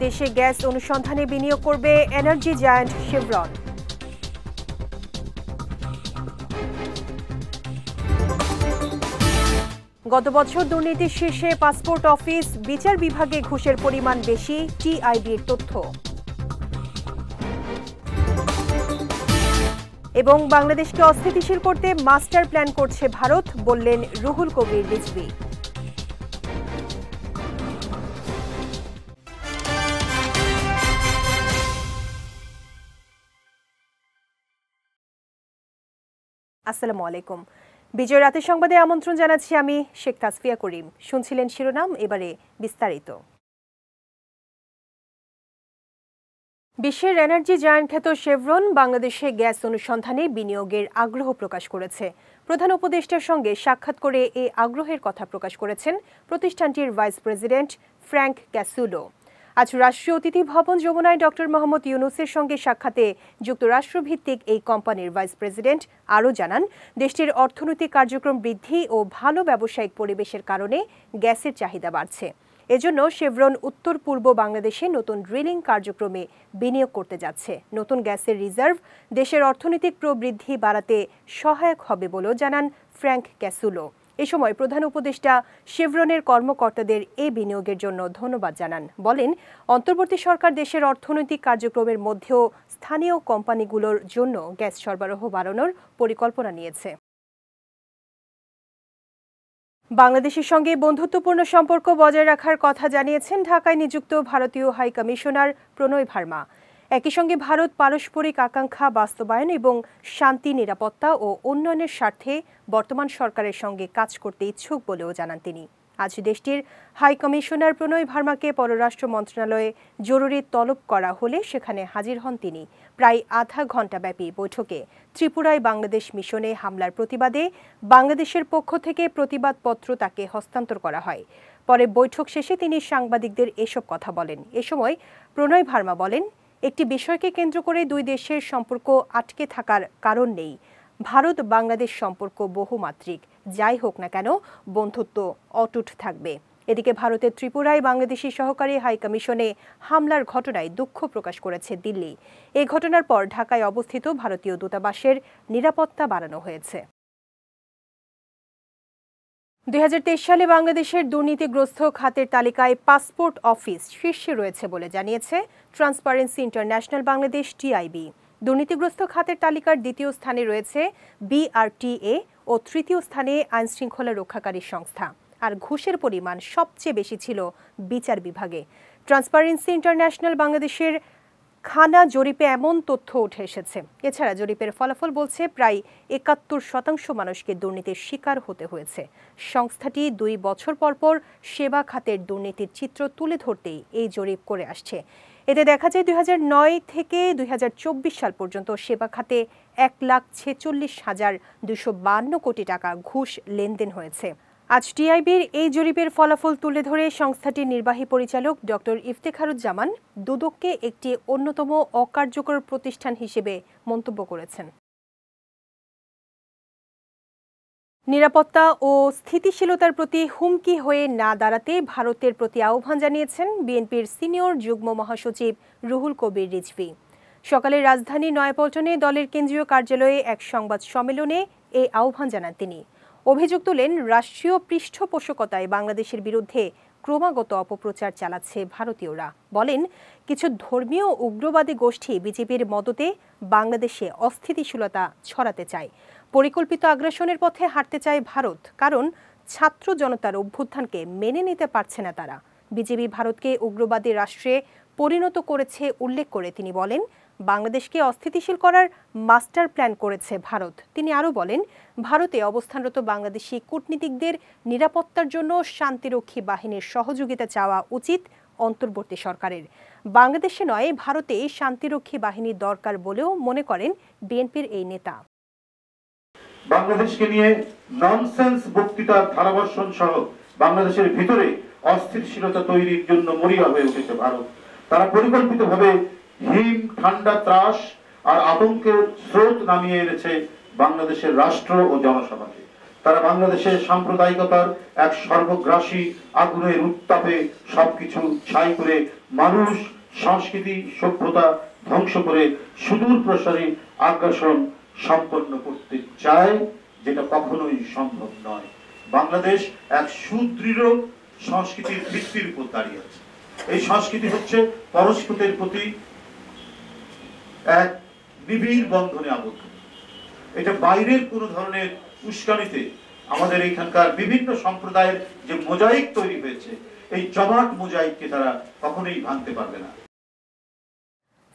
দেশে গ্যাস অনুসন্ধানে বিনিয়োগ করবে এনার্জি জায়ান্ট শেভরন। গত বছর দুর্নীতির শীর্ষে পাসপোর্ট অফিস, বিচার বিভাগে ঘুষের পরিমাণ বেশি, টিআইবির তথ্য। এবং বাংলাদেশকে অস্থিতিশীল করতে মাস্টার প্ল্যান করছে ভারত, বললেন রুহুল কবির রিজভী। আসসালামু আলাইকুম। বিজয় রাতের সংবাদে আমন্ত্রণ জানাচ্ছি আমি শেখ তাসফিয়া করিম। শুনছিলেন শিরোনাম, এবারে বিস্তারিত। বিশ্বের এনার্জি জায়ান্ট খ্যাত শেভরন বাংলাদেশে গ্যাস অনুসন্ধানে বিনিয়োগের আগ্রহ প্রকাশ করেছে। প্রধান উপদেষ্টার সঙ্গে সাক্ষাৎ করে এই আগ্রহের কথা প্রকাশ করেছেন প্রতিষ্ঠানটির ভাইস প্রেসিডেন্ট ফ্র্যাঙ্ক ক্যাসুলো। আজ রাষ্ট্রীয় অতিথি ভবন যমুনায় ডক্টর মোহাম্মদ ইউনূসের সঙ্গে সাক্ষাতে যুক্তরাষ্ট্রভিত্তিক এই কোম্পানির ভাইস প্রেসিডেন্ট আরও জানান, দেশটির অর্থনৈতিক কার্যক্রম বৃদ্ধি ও ভালো ব্যবসায়িক পরিবেশের কারণে গ্যাসের চাহিদা বাড়ছে। এজন্য শেভরন উত্তর পূর্ব বাংলাদেশে নতুন ড্রিলিং কার্যক্রমে বিনিয়োগ করতে যাচ্ছে। নতুন গ্যাসের রিজার্ভ দেশের অর্থনৈতিক প্রবৃদ্ধি বাড়াতে সহায়ক হবে বলেও জানান ফ্র্যাঙ্ক ক্যাসুলো। এ সময় প্রধান উপদেষ্টা শেভরনের কর্মকর্তাদের এই বিনিয়োগের জন্য ধন্যবাদ জানান। বলেন, অন্তর্বর্তী সরকার দেশের অর্থনৈতিক কার্যক্রমের মধ্যেও স্থানীয় কোম্পানিগুলোর জন্য গ্যাস সরবরাহ বাড়ানোর পরিকল্পনা নিয়েছে। বাংলাদেশের সঙ্গে বন্ধুত্বপূর্ণ সম্পর্ক বজায় রাখার কথা জানিয়েছেন ঢাকায় নিযুক্ত ভারতীয় হাই কমিশনার প্রণয় ভার্মা। একই সঙ্গে ভারত পারস্পরিক আকাঙ্ক্ষা বাস্তবায়ন এবং শান্তি, নিরাপত্তা ও উন্নয়নের স্বার্থে বর্তমান সরকারের সঙ্গে কাজ করতে ইচ্ছুক বলেও জানান তিনি। আজ দেশটির হাই কমিশনার প্রণয় ভার্মাকে পররাষ্ট্র মন্ত্রণালয়ে জরুরি তলব করা হলে সেখানে হাজির হন তিনি। প্রায় আধা ঘণ্টাব্যাপী বৈঠকে ত্রিপুরায় বাংলাদেশ মিশনে হামলার প্রতিবাদে বাংলাদেশের পক্ষ থেকে প্রতিবাদপত্র তাকে হস্তান্তর করা হয়। পরে বৈঠক শেষে তিনি সাংবাদিকদের এসব কথা বলেন। এ সময় প্রণয় ভার্মা বলেন, একটি বিষয়কে কেন্দ্র করে দুই দেশের সম্পর্ক আটকে থাকার কারণ নেই। ভারত বাংলাদেশ সম্পর্ক বহুমাত্রিক, যাই হোক না কেন বন্ধুত্ব অটুট থাকবে। এদিকে ভারতের ত্রিপুরায় বাংলাদেশি সহকারী হাই কমিশনে হামলার ঘটনায় দুঃখ প্রকাশ করেছে দিল্লি। এই ঘটনার পর ঢাকায় অবস্থিত ভারতীয় দূতাবাসের নিরাপত্তা বাড়ানো হয়েছে। 2023 সালে বাংলাদেশের দুর্নীতিগ্রস্ত খাতের তালিকায় পাসপোর্ট অফিস শীর্ষে রয়েছে বলে জানিয়েছে ট্রান্সপারেন্সি ইন্টারন্যাশনাল বাংলাদেশ, টিআইবি। দুর্নীতিগ্রস্ত খাতের তালিকার দ্বিতীয় স্থানে রয়েছে বিআরটিএ ও তৃতীয় স্থানে আইনশৃঙ্খলা রক্ষাকারী সংস্থা। আর ঘুষের পরিমাণ সবচেয়ে বেশি ছিল বিচার বিভাগে। ট্রান্সপারেন্সি ইন্টারন্যাশনাল বাংলাদেশের খানা জরিপে এমন তথ্য উঠে এসেছে। এছাড়া জরিপের ফলাফল বলছে প্রায় 71% মানুষকে দুর্নীতির শিকার হতে হয়েছে। সংস্থাটি 2 বছর পর সেবা খাতের দুর্নীতির চিত্র তুলে ধরতেই এই জরিপ করে আসছে। এতে দেখা যায় 2009 থেকে 2024 সাল পর্যন্ত সেবা খাতে 1,46,252 কোটি টাকা ঘুষ লেনদেন হয়েছে। আজ টিআইবির এই জরিপের ফলাফল তুলে ধরে সংস্থাটির নির্বাহী পরিচালক ডক্টর ইফতেখারুজ্জামান দুদককে একটি অন্যতম অকার্যকর প্রতিষ্ঠান হিসেবে মন্তব্য করেছেন। নিরাপত্তা ও স্থিতিশীলতার প্রতি হুমকি হয়ে না দাঁড়াতে ভারতের প্রতি আহ্বান জানিয়েছেন বিএনপির সিনিয়র যুগ্ম মহাসচিব রুহুল কবির রিজভী। সকালে রাজধানী নয়াপল্টনে দলের কেন্দ্রীয় কার্যালয়ে এক সংবাদ সম্মেলনে এই আহ্বান জানান তিনি। অভিযোগ তুলেন, রাষ্ট্রীয় পৃষ্ঠপোষকতায় বাংলাদেশের বিরুদ্ধে ক্রমাগত অপপ্রচার চালাচ্ছে ভারতীয়রা। বলেন, কিছু ধর্মীয় উগ্রবাদী গোষ্ঠী বিজেপির মদতে বাংলাদেশে অস্থিতিশীলতা ছড়াতে চায়। পরিকল্পিত আগ্রাসনের পথে হাঁটতে চায় ভারত, কারণ ছাত্র জনতার অভ্যুত্থানকে মেনে নিতে পারছে না তারা। বিজেপি ভারতকে উগ্রবাদী রাষ্ট্রে পরিণত করেছে উল্লেখ করে তিনি বলেন, বাংলাদেশকে অস্থিতিশীল করার মাস্টার প্ল্যান করেছে ভারত। তিনি আরও বলেন, ভারতে অবস্থানরত বাংলাদেশি কূটনীতিকদের নিরাপত্তার জন্য শান্তিরক্ষী বাহিনীর সহযোগিতা চাওয়া উচিত অন্তর্বর্তী সরকারের। বাংলাদেশে নয়, ভারতে শান্তিরক্ষী বাহিনীর দরকার বলেও মনে করেন বিএনপির এই নেতা। বাংলাদেশকে নিয়ে ননসেন্স বক্তৃতার ধারাবর্ষণ সহ বাংলাদেশের ভিতরে অস্থিতিশীলতা তৈরির জন্য মরিয়া হয়ে উঠেছে ভারত। তারা পরিকল্পিতভাবে হিম, ঠান্ডা, ত্রাস আর আতঙ্কের স্রোত নামিয়ে এনেছে বাংলাদেশের রাষ্ট্র ও জনসমাজে। তারা বাংলাদেশের সাম্প্রদায়িকতার এক সর্বগ্রাসী আগুনের উত্তাপে সবকিছু ছাই করে মানুষ, সংস্কৃতি, সভ্যতা ধ্বংস করে সুদূর প্রসারী আগ্রাসন সম্পন্ন করতে চায়, যেটা কখনোই সম্ভব নয়। বাংলাদেশ এক সুদৃঢ় সংস্কৃতির ভিত্তির উপর দাঁড়িয়ে আছে। এই সংস্কৃতি হচ্ছে পরস্পরের প্রতি এক নিবিড় বন্ধনে আবদ্ধ। এটা বাইরের কোন ধরনের উস্কানিতে আমাদের এখানকার বিভিন্ন সম্প্রদায়ের যে মোজাইক তৈরি হয়েছে, এই জমাট মোজাইককে তারা কখনোই ভাঙতে পারবে না।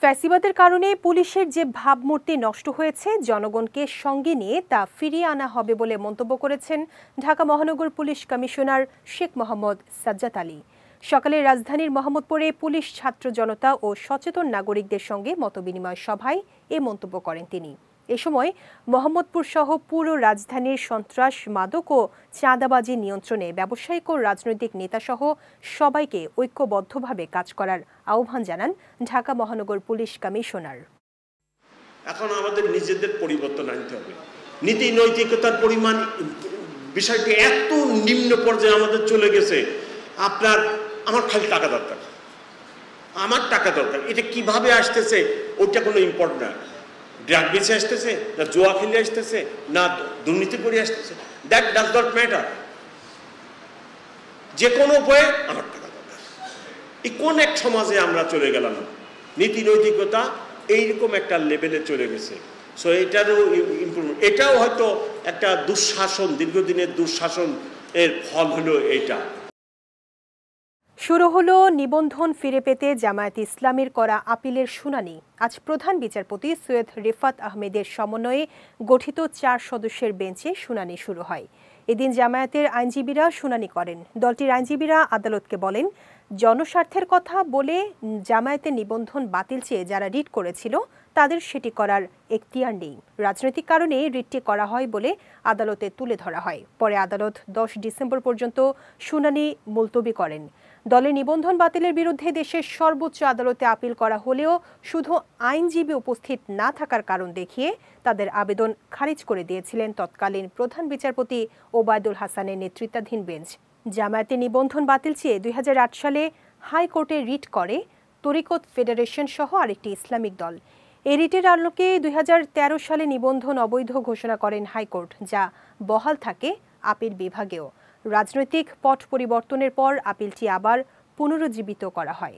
ফ্যাসিবাদের কারণে পুলিশের যে ভাবমূর্তি নষ্ট হয়েছে, জনগণকে সঙ্গে নিয়ে তা ফিরিয়ে আনা হবে বলে মন্তব্য করেছেন ঢাকা মহানগর পুলিশ কমিশনার শেখ মোহাম্মদ সাজ্জাদ আলী। সকালে রাজধানীর মোহাম্মদপুরে পুলিশ, ছাত্র জনতা ও সচেতন নাগরিকদের সঙ্গে মতবিনিময় সভায় এ মন্তব্য করেন তিনি। এ সময় মোহাম্মদপুর সহ পুরো রাজধানীর সন্ত্রাস, মাদক ও চাঁদাবাজি নিয়ন্ত্রণে ব্যবসায়িক ও রাজনৈতিক নেতাসহ সবাইকে ঐক্যবদ্ধভাবে কাজ করার আহ্বান জানান ঢাকা মহানগর পুলিশ কমিশনার। এখন আমাদের নিজেদের পরিবর্তন আনতে হবে। নীতি নৈতিকতার পরিমাণ বিষয়টি এত নিম্ন পর্যায়ে আমাদের চলে গেছে, আমার খালি টাকা দরকার, আমার টাকা দরকার। এটা কিভাবে আসতেছে ওইটা কোনো ইম্পর্টেন্ট না। ড্রাগ বেচে আসতেছে, না জুয়া খেলে আসতেছে, না দুর্নীতি করে আসতেছে, দ্যাট ডাজ নট ম্যাটার। যে কোনো উপায়ে আমার টাকা দরকার। এই কোন এক সমাজে আমরা চলে গেলাম? নীতি নৈতিকতা এইরকম একটা লেভেলে চলে গেছে। সো এটারও ইমপ্রুভমেন্ট, এটাও হয়তো একটা দুঃশাসন, দীর্ঘদিনের দুঃশাসন এর ফল হলো এইটা। শুরু হলো নিবন্ধন ফিরে পেতে জামায়াতে ইসলামীর করা আপিলের শুনানি। আজ প্রধান বিচারপতি সৈয়দ রিফাত আহমেদের সমন্বয়ে গঠিত 4 সদস্যের বেঞ্চে শুনানি শুরু হয়। এদিন জামায়াতের আইনজীবীরা শুনানি করেন। দলটির আইনজীবীরা আদালতকে বলেন, জনস্বার্থের কথা বলে জামায়াতের নিবন্ধন বাতিল চেয়ে যারা রিট করেছিল তাদের সেটি করার এখতিয়ার নেই। রাজনৈতিক কারণে রিটটি করা হয় বলে আদালতে তুলে ধরা হয়। পরে আদালত 10 ডিসেম্বর পর্যন্ত শুনানি মুলতবি করেন। দলের নিবন্ধন বাতিলের বিরুদ্ধে দেশের সর্বোচ্চ আদালতে আপিল করা হলেও শুধু আইনজীবী উপস্থিত না থাকার কারণ দেখিয়ে তাদের আবেদন খারিজ করে দিয়েছিলেন তৎকালীন প্রধান বিচারপতি ওবায়দুল হাসানের নেতৃত্বাধীন বেঞ্চ। জামায়াতের নিবন্ধন বাতিল চেয়ে 2008 সালে হাইকোর্টে রিট করে তরিকত ফেডারেশন সহ আরেকটি ইসলামিক দল। এই রিটের আলোকে 2013 সালে নিবন্ধন অবৈধ ঘোষণা করেন হাইকোর্ট, যা বহাল থাকে আপিল বিভাগেও। রাজনৈতিক পট পরিবর্তনের পর আপিলটি আবার পুনরুজ্জীবিত করা হয়।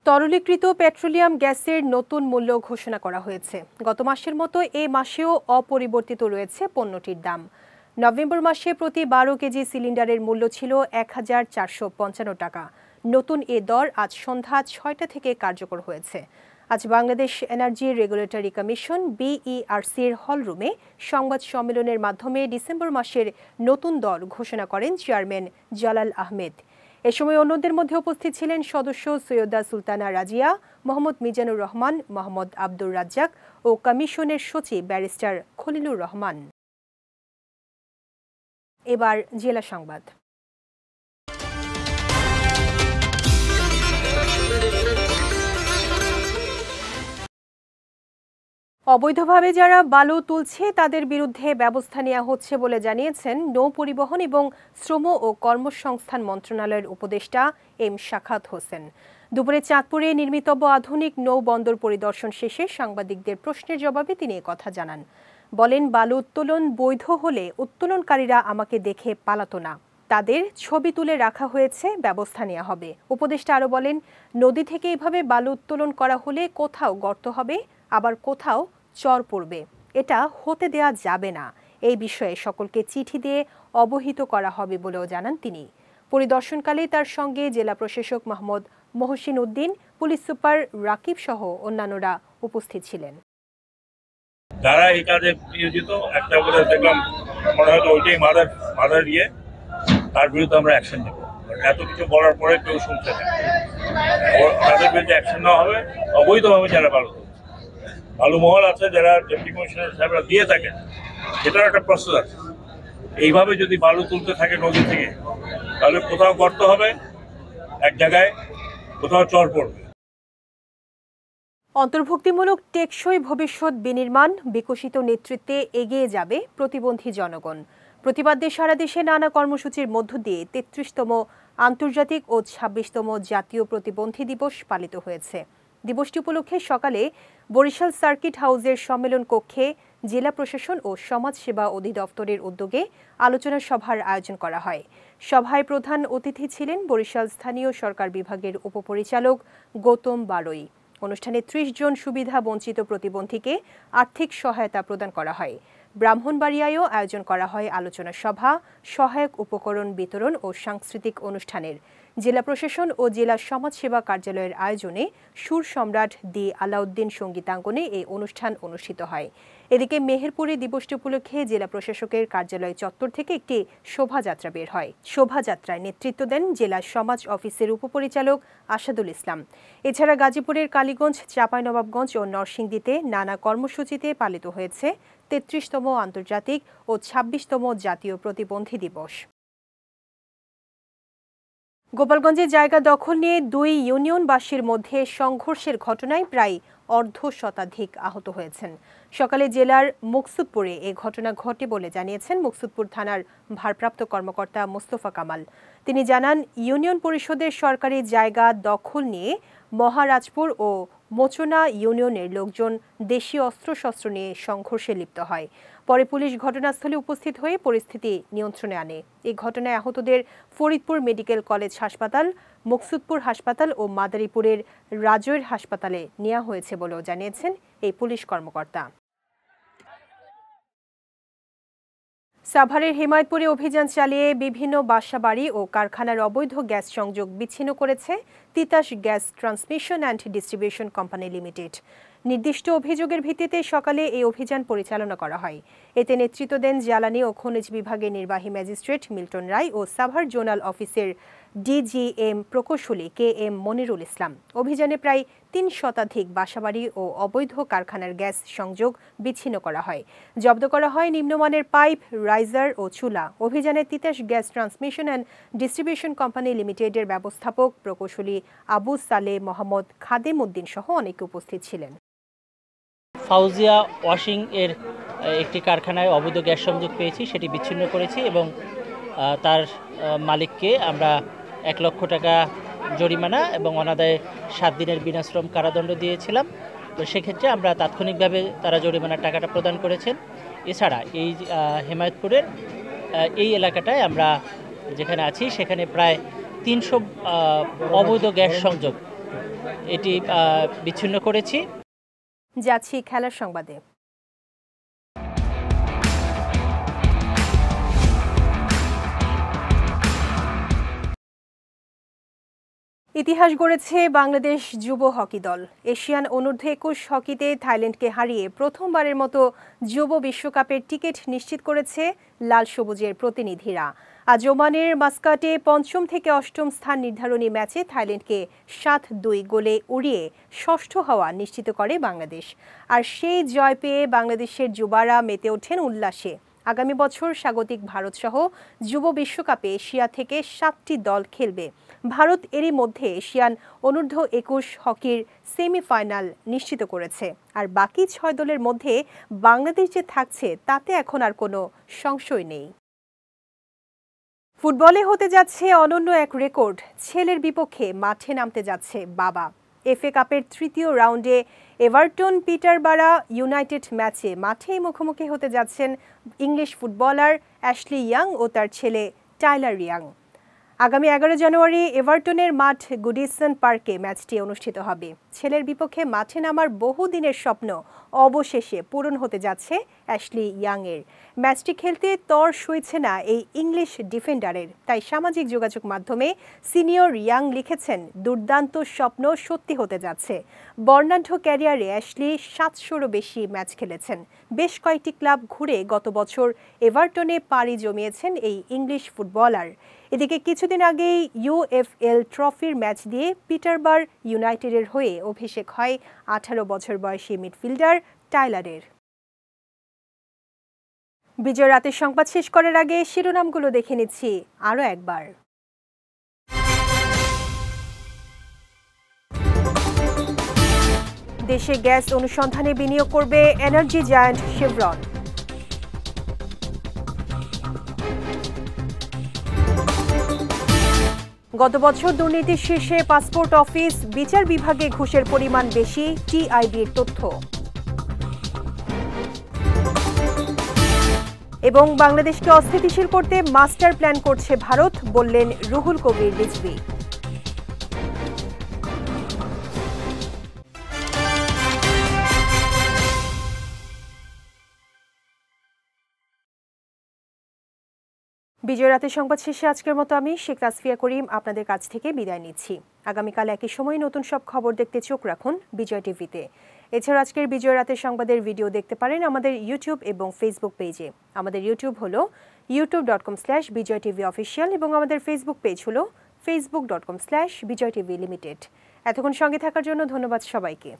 তরলীকৃত পেট্রোলিয়াম গ্যাসের নতুন মূল্য ঘোষণা করা হয়েছে। গত মাসের মতো এ মাসেও অপরিবর্তিত রয়েছে পণ্যটির দাম। নভেম্বর মাসে প্রতি 12 কেজি সিলিন্ডারের মূল্য ছিল 1455 টাকা। নতুন এ দর আজ সন্ধ্যা 6টা থেকে কার্যকর হয়েছে। আজ বাংলাদেশ এনার্জি রেগুলেটরি কমিশন BERC-র হলরুমে সংবাদ সম্মেলনের মাধ্যমে ডিসেম্বর মাসের নতুন দর ঘোষণা করেন চেয়ারম্যান জালাল আহমেদ। এ সময় অন্যদের মধ্যে উপস্থিত ছিলেন সদস্য সৈয়দা সুলতানা রাজিয়া, মোহাম্মদ মিজানুর রহমান, মোহাম্মদ আব্দুর রাজ্জাক ও কমিশনের সচিব ব্যারিস্টার খলিলুর রহমান। এবার জেলা সংবাদ। অবৈধভাবে যারা বালু তুলছে তাদের বিরুদ্ধে ব্যবস্থা নেওয়া হচ্ছে বলে জানিয়েছেন নৌ পরিবহন এবং শ্রম ও কর্মসংস্থান মন্ত্রণালয়ের উপদেষ্টা এম শাখাত হোসেন। দুপুরে চাঁদপুরে নির্মিতব্য আধুনিক নৌ বন্দর পরিদর্শন শেষে সাংবাদিকদের প্রশ্নের জবাবে তিনি কথা জানান। বলেন, বালু উত্তোলন বৈধ হলে উত্তোলনকারীরা আমাকে দেখে পালাতো না, তাদের ছবি তুলে রাখা হয়েছে, ব্যবস্থা নেওয়া হবে। উপদেষ্টা আরও বলেন, নদী থেকে এভাবে বালু উত্তোলন করা হলে কোথাও গর্ত হবে, আবার কোথাও চর পড়বে, এটা হতে দেয়া যাবে না। এই বিষয়ে সকলকে চিঠি দিয়ে অবহিত করা হবে বলেও জানান তিনি। পরিদর্শনকালে তার সঙ্গে জেলা প্রশাসক মোহাম্মদ মহসিন উদ্দিন, পুলিশ সুপার রাকিব সহ অন্যান্যরা উপস্থিত ছিলেন। যারা এই কাজে নিয়োজিত, একটা করে দেখলাম মনে হলো ওইটাই মাদার ইয়ে, তার বিরুদ্ধে আমরা অ্যাকশন নেব। এত কিছু বলার পরে কেউ শুনছে না, তাদের বিরুদ্ধে অ্যাকশন নেওয়া হবে। অবৈধভাবে যারা বালু মহল আছে, যারা ডেপুটি কমিশনার সাহেবরা দিয়ে থাকেন, সেটার একটা প্রসেস আছে। এইভাবে যদি বালু তুলতে থাকে নদী থেকে, তাহলে কোথাও গর্ত হবে এক জায়গায়, কোথাও চর পড়বে। অন্তর্ভুক্তিমূলক টেকসই ভবিষ্যৎ বিনির্মাণ বিকশিত নেতৃত্বে এগিয়ে যাবে প্রতিবন্ধী জনগণ। প্রতিবাদে সারা দেশে নানা কর্মসূচির মধ্য দিয়ে ৩৩তম আন্তর্জাতিক ও ২৬তম জাতীয় প্রতিবন্ধী দিবস পালিত হয়েছে। দিবসটি উপলক্ষে সকালে বরিশাল সার্কিট হাউসের সম্মেলন কক্ষে জেলা প্রশাসন ও সমাজসেবা অধিদপ্তরের উদ্যোগে আলোচনা সভার আয়োজন করা হয়। সভায় প্রধান অতিথি ছিলেন বরিশাল স্থানীয় সরকার বিভাগের উপপরিচালক গৌতম বারোই। অনুষ্ঠানে ৩০ জন সুবিধা বঞ্চিত প্রতিবন্ধীকে আর্থিক সহায়তা প্রদান করা হয়। ব্রাহ্মণবাড়িয়ায়ও আয়োজন করা হয় আলোচনা সভা, সহায়ক উপকরণ বিতরণ ও সাংস্কৃতিক অনুষ্ঠানের। জেলা প্রশাসন ও জেলা সমাজসেবা কার্যালয়ের আয়োজনে সুর সম্রাট দি আলাউদ্দিন সঙ্গীতাঙ্গনে এই অনুষ্ঠান অনুষ্ঠিত হয়। এদিকে মেহেরপুরে দিবসটি উপলক্ষে জেলা প্রশাসকের কার্যালয় চত্বর থেকে একটি শোভাযাত্রা বের হয়। শোভাযাত্রায় নেতৃত্ব দেন জেলা সমাজ অফিসের উপপরিচালক আসাদুল ইসলাম। এছাড়া গাজীপুরের কালীগঞ্জ, চাঁপাইনবাবগঞ্জ ও নরসিংদীতে নানা কর্মসূচিতে পালিত হয়েছে ৩৩তম আন্তর্জাতিক ও ২৬তম জাতীয় প্রতিবন্ধী দিবস। গোপালগঞ্জে জায়গা দখল নিয়ে ২ ইউনিয়নবাসীর মধ্যে সংঘর্ষের ঘটনায় প্রায় অর্ধ শতাধিক আহত হয়েছেন। সকালে জেলার মুকসুদপুরে এ ঘটনা ঘটে বলে জানিয়েছেন মুকসুদপুর থানার ভারপ্রাপ্ত কর্মকর্তা মোস্তফা কামাল। তিনি জানান, ইউনিয়ন পরিষদের সরকারি জায়গা দখল নিয়ে মহারাজপুর ও মোচনা ইউনিয়নের লোকজন দেশীয় অস্ত্রশস্ত্র নিয়ে সংঘর্ষে লিপ্ত হয়। পরে পুলিশ ঘটনাস্থলে উপস্থিত হয়ে পরিস্থিতি নিয়ন্ত্রণে আনে। এই ঘটনায় আহতদের ফরিদপুর মেডিকেল কলেজ হাসপাতাল, মুকসুদপুর হাসপাতাল ও মাদারীপুরের রাজৈর হাসপাতালে নেওয়া হয়েছে বলেও জানিয়েছেন এই পুলিশ কর্মকর্তা। সাভারের হিমায়তপুরে অভিযান চালিয়ে বিভিন্ন বাসাবাড়ি ও কারখানার অবৈধ গ্যাস সংযোগ বিচ্ছিন্ন করেছে Titas gas transmission and distribution company limited. নির্দিষ্ট অভিযোগের ভিত্তিতে সকালে এই অভিযান পরিচালনা করা হয়। এতে নেতৃত্ব দেন জ্বালানি ও খনিজ বিভাগের নির্বাহী ম্যাজিস্ট্রেট মিল্টন রায় ও সাভার জোনাল অফিসের ডিজিএম প্রকৌশলী KM মনিরুল ইসলাম। অভিযানে প্রায় ৩ শতাধিক বাসাবাড়ি ও অবৈধ কারখানার গ্যাস সংযোগ বিচ্ছিন্ন করা হয়। জব্দ করা হয় নিম্নমানের পাইপ, রাইজার ও চুলা। অভিযানে Titas gas transmission and distribution company লিমিটেডের ব্যবস্থাপক প্রকৌশলী আবু সালে মোহাম্মদ খাদেম উদ্দিন সহ অনেকে উপস্থিত ছিলেন। ফাউজিয়া ওয়াশিং এর একটি কারখানায় অবৈধ গ্যাস সংযোগ পেয়েছি, সেটি বিচ্ছিন্ন করেছি এবং তার মালিককে আমরা ১ লক্ষ টাকা জরিমানা এবং অনাদায়ে ৭ দিনের বিনাশ্রম কারাদণ্ড দিয়েছিলাম। তো সেক্ষেত্রে আমরা তাৎক্ষণিকভাবে তারা জরিমানার টাকাটা প্রদান করেছেন। এছাড়া এই হেমায়তপুরের এই এলাকাটায় আমরা যেখানে আছি সেখানে প্রায় ৩০০ অবৈধ গ্যাস সংযোগ এটি বিচ্ছিন্ন করেছি। যাচ্ছি খেলার সংবাদে। ইতিহাস গড়েছে বাংলাদেশ যুব হকি দল। এশিয়ান অনূর্ধ্ব ২১ হকিতে থাইল্যান্ডকে হারিয়ে প্রথমবারের মতো যুব বিশ্বকাপের টিকিট নিশ্চিত করেছে লাল সবুজের প্রতিনিধিরা। আজ ওমানের মাস্কাটে ৫ম থেকে ৮ম স্থান নির্ধারণী ম্যাচে থাইল্যান্ডকে ৭-২ গোলে উড়িয়ে ষষ্ঠ হওয়া নিশ্চিত করে বাংলাদেশ। আর সেই জয় পেয়ে বাংলাদেশের যুবারা মেতে ওঠেন উল্লাসে। আগামী বছর স্বাগতিক ভারতসহ যুব বিশ্বকাপে এশিয়া থেকে 7টি দল খেলবে। ভারত এরই মধ্যে এশিয়ান অনূর্ধ্ব ২১ হকির সেমিফাইনাল নিশ্চিত করেছে। আর বাকি ৬ দলের মধ্যে বাংলাদেশ যে থাকছে তাতে এখন আর কোনো সংশয় নেই। ফুটবলে হতে যাচ্ছে অনন্য এক রেকর্ড। ছেলের বিপক্ষে মাঠে নামতে যাচ্ছে বাবা। FA কাপের ৩য় রাউন্ডে এভারটন পিটারবারা ইউনাইটেড ম্যাচে মাঠেই মুখোমুখি হতে যাচ্ছেন ইংলিশ ফুটবলার অ্যাশলি ইয়াং ও তার ছেলে টাইলার ইয়াং। আগামী ১১ জানুয়ারি এভারটনের মাঠ গুডিসন পার্কে ম্যাচটি অনুষ্ঠিত হবে। ছেলের বিপক্ষে মাঠে নামার বহুদিনের স্বপ্ন অবশেষে পূরণ হতে যাচ্ছে অ্যাশলি ইয়াংয়ের। ম্যাচটি খেলতে তর সইছে না এই ইংলিশ ডিফেন্ডারের। তাই সামাজিক যোগাযোগ মাধ্যমে সিনিয়র ইয়াং লিখেছেন, দুর্দান্ত স্বপ্ন সত্যি হতে যাচ্ছে। বর্ণাঢ্য ক্যারিয়ারে অ্যাশলি ৭০০রও বেশি ম্যাচ খেলেছেন। বেশ কয়েকটি ক্লাব ঘুরে গত বছর এভারটনে পাড়ি জমিয়েছেন এই ইংলিশ ফুটবলার। এদিকে কিছুদিন আগেই UFL ট্রফির ম্যাচ দিয়ে পিটারবার ইউনাইটেডের হয়ে অভিষেক হয় ১৮ বছর বয়সী মিডফিল্ডার টাইলারের। বিজয় রাতের সংবাদ শেষ করার আগে শিরোনামগুলো দেখে নিচ্ছি আরও একবার। দেশে গ্যাস অনুসন্ধানে বিনিয়োগ করবে এনার্জি জায়ান্ট শেভরন। গত বছর দুর্নীতির শীর্ষে পাসপোর্ট অফিস, বিচার বিভাগে ঘুষের পরিমাণ বেশি, টিআইবির তথ্য। এবং বাংলাদেশকে অস্থিতিশীল করতে মাস্টার প্ল্যান করছে ভারত, বললেন রুহুল কবির রিজভী। বিজয় রাতের সংবাদ শেষে আজকের মতো আমি শেখ তাসফিয়া করিম আপনাদের কাছ থেকে বিদায় নিচ্ছি। আগামীকাল একই সময় নতুন সব খবর দেখতে চোখ রাখুন বিজয় টিভিতে। এছাড়া আজকের বিজয় রাতের সংবাদের ভিডিও দেখতে পারেন আমাদের ইউটিউব এবং ফেসবুক পেজে। আমাদের ইউটিউব হলো youtube.com/BijayTVOfficial এবং আমাদের ফেসবুক পেজ হলো facebook.com/BijayTVLimited। এতক্ষণ সঙ্গে থাকার জন্য ধন্যবাদ সবাইকে।